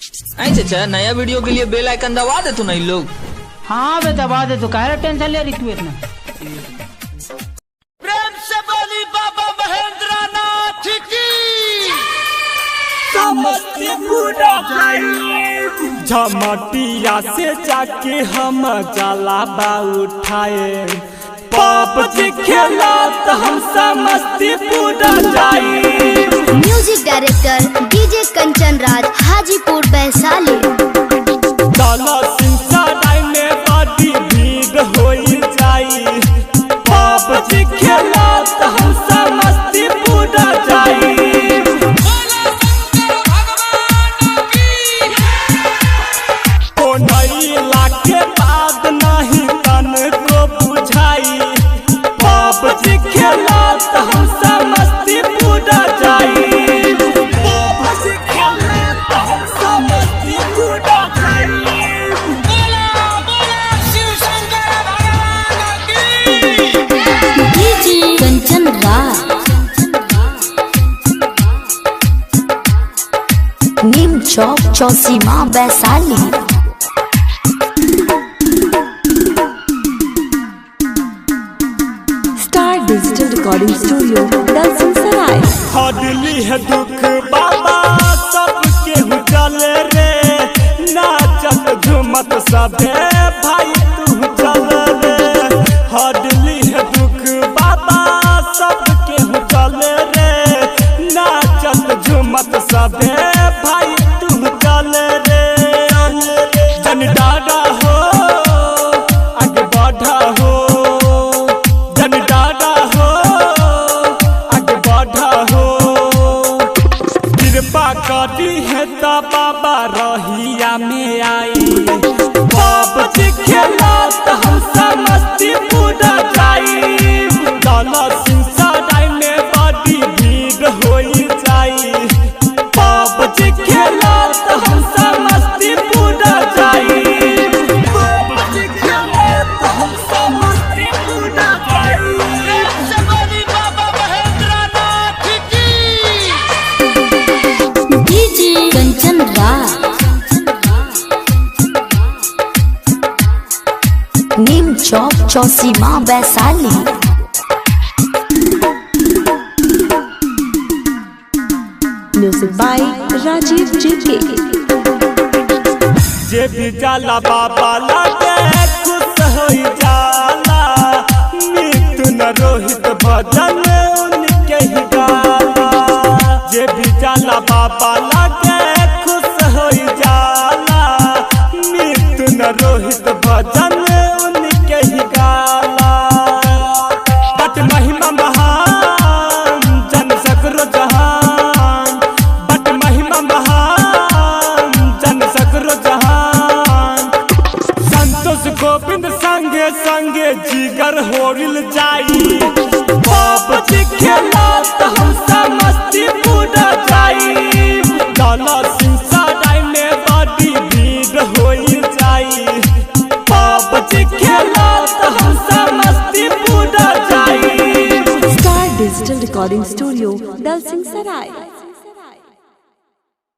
चाचा नया वीडियो के लिए बेल आइकन दबा दे तो नहीं लोग। हाँ बे दबा दे तो काहे टेंशन ले रही तू इतना। प्रेम से बोली बाबा महेंद्र नाथ की झमटिया से जाके हम जलावा उठाए पाप जी खेला तो हम समस्तीपुर जाए। Music director DJ Kanchan Raj Hajipur Vaishali. में बड़ी भीड़ हो जाई पाप जी खेला तो हम समस्तीपुर जाए। के बाद नहीं तन को बुझाई पाप जी खेला तो हम समस्तीपुर जाई। Kanchan Raj Neem Chowk Chausima Vaishali. Star digital recording studio Dalsinghsarai. हडली है दुख बाबा सबके चल रे नाचत झूमत सबे भाई तू चल रे। हडली है दुख बाबा सबके चल रे नाचत झूमत सबे भाई तू चल रे। जन डारा हो आगे बढ़ा हो जन डारा हो आगे बढ़ा हो। कृपा करी है तो बाबा रहिया में आई पाप जी खेला तो हम समस्तीपुर जाई। दलसिंहसराय में बड़ी भीड़ हो जाई पाप जी खेला तो हम समस्तीपुर जाई। पाप जी खेला तो हम समस्तीपुर जाई। प्रेम से बोली बाबा महेंद्र नाथ की DJ Kanchan Raj Neem Chowk Chausima Vaishali. Music by Rajiv J. K भी जाला बाबा लागे खुश हो जाला मिथुन रोहित भजन उनके ही गाला। जे भी जाला बाबा लागे खुश हो जाला मिथुन रोहित भजन उनके ही गाला। बट महिमा महान जन सकरो जहान बट महिमा महान जन सकरो जहान। संतोष गोविंद संगे संगे जिगर होरिल जाई पाप जी खेला तो हम समस्तीपुर जाई। दलसिंहसराय में बड़ी भीड़ हो जाई पाप जी खेला तो हम समस्तीपुर जाई। Star digital recording studio Dalsinghsarai.